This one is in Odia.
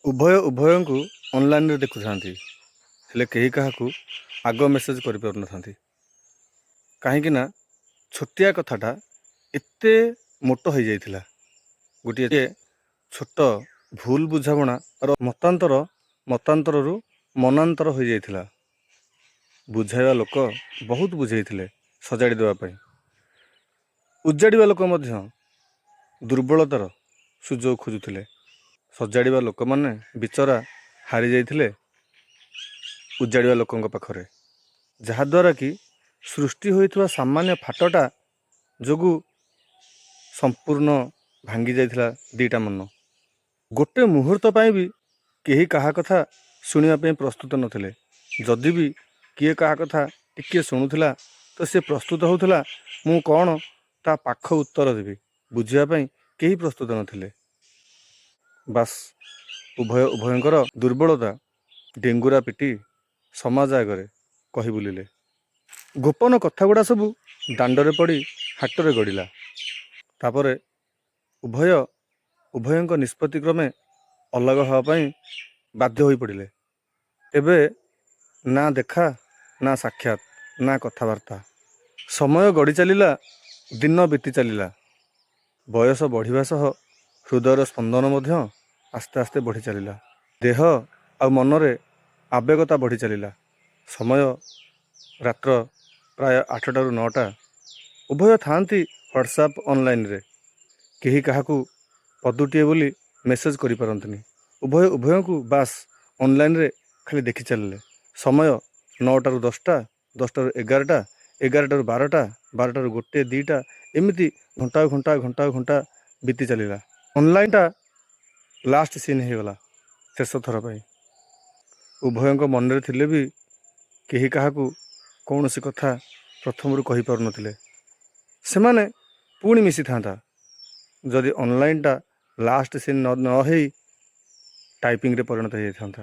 ଉଭୟଙ୍କୁ ଅନଲାଇନ୍ରେ ଦେଖୁଥାନ୍ତି, ହେଲେ କେହି କାହାକୁ ଆଗ ମେସେଜ୍ କରିପାରୁନଥାନ୍ତି। କାହିଁକି ନା ଛୋଟିଆ କଥାଟା ଏତେ ମୋଟ ହୋଇଯାଇଥିଲା। ଗୋଟିଏ ଛୋଟ ଭୁଲ ବୁଝାମଣାର ମତାନ୍ତରରୁ ମନାନ୍ତର ହୋଇଯାଇଥିଲା। ବୁଝାଇବା ଲୋକ ବହୁତ ବୁଝେଇଥିଲେ ସଜାଡ଼ି ଦେବା ପାଇଁ, ଉଜାଡ଼ିବା ଲୋକ ମଧ୍ୟ ଦୁର୍ବଳତାର ସୁଯୋଗ ଖୋଜୁଥିଲେ। ସଜାଡ଼ିବା ଲୋକମାନେ ବିଚରା ହାରି ଯାଇଥିଲେ ଉଜାଡ଼ିବା ଲୋକଙ୍କ ପାଖରେ, ଯାହାଦ୍ୱାରା କି ସୃଷ୍ଟି ହୋଇଥିବା ସାମାନ୍ୟ ଫାଟଟା ଯୋଗୁଁ ସମ୍ପୂର୍ଣ୍ଣ ଭାଙ୍ଗି ଯାଇଥିଲା ଦୁଇଟା ମନ। ଗୋଟେ ମୁହୂର୍ତ୍ତ ପାଇଁ ବି କେହି କାହା କଥା ଶୁଣିବା ପାଇଁ ପ୍ରସ୍ତୁତ ନଥିଲେ। ଯଦି ବି କିଏ କାହା କଥା ଟିକିଏ ଶୁଣୁଥିଲା ତ ସେ ପ୍ରସ୍ତୁତ ହେଉଥିଲା ମୁଁ କ'ଣ ତା ପାଖ ଉତ୍ତର ଦେବି। ବୁଝିବା ପାଇଁ କେହି ପ୍ରସ୍ତୁତ ନଥିଲେ। ବାସ୍ ଉଭୟଙ୍କର ଦୁର୍ବଳତା ଡେଙ୍ଗୁରା ପିଟି ସମାଜ ଆଗରେ କହି ବୁଲିଲେ। ଗୋପନ କଥାଗୁଡ଼ା ସବୁ ଦାଣ୍ଡରେ ପଡ଼ି ହାଟରେ ଗଡ଼ିଲା। ତାପରେ ଉଭୟଙ୍କ ନିଷ୍ପତ୍ତି କ୍ରମେ ଅଲଗା ହେବା ପାଇଁ ବାଧ୍ୟ ହୋଇପଡ଼ିଲେ। ଏବେ ନା ଦେଖା, ନା ସାକ୍ଷାତ, ନା କଥାବାର୍ତ୍ତା। ସମୟ ଗଡ଼ି ଚାଲିଲା, ଦିନ ବିତି ଚାଲିଲା। ବୟସ ବଢ଼ିବା ସହ ହୃଦୟର ସ୍ପନ୍ଦନ ମଧ୍ୟ ଆସ୍ତେ ଆସ୍ତେ ବଢ଼ି ଚାଲିଲା। ଦେହ ଆଉ ମନରେ ଆବେଗତା ବଢ଼ି ଚାଲିଲା। ସମୟ ରାତ୍ର ପ୍ରାୟ 8ଟାରୁ 9ଟା। ଉଭୟ ଥାଆନ୍ତି ହ୍ୱାଟ୍ସଆପ୍ ଅନଲାଇନ୍ରେ। କେହି କାହାକୁ ପଦୁଟିଏ ବୋଲି ମେସେଜ୍ କରିପାରନ୍ତିନି। ଉଭୟଙ୍କୁ ବାସ୍ ଅନଲାଇନ୍ରେ ଖାଲି ଦେଖି ଚାଲିଲେ। ସମୟ 9ଟାରୁ 10ଟା, 10ଟାରୁ 11ଟା, 11ଟାରୁ 12ଟା, 12ଟାରୁ 1, 2ଟା, ଏମିତି ଘଣ୍ଟା ବିତି ଚାଲିଲା। ଅନଲାଇନ୍ଟା ଲାଷ୍ଟ ସିନ୍ ହେଇଗଲା ଶେଷ ଥର ପାଇଁ। ଉଭୟଙ୍କ ମନରେ ଥିଲେ ବି କେହି କାହାକୁ କୌଣସି କଥା ପ୍ରଥମରୁ କହିପାରୁନଥିଲେ। ସେମାନେ ପୁଣି ମିଶିଥାନ୍ତା ଯଦି ଅନଲାଇନ୍ଟା ଲାଷ୍ଟ ସିନ୍ ନ ହେଇ ଟାଇପିଂରେ ପରିଣତ ହୋଇଯାଇଥାନ୍ତା।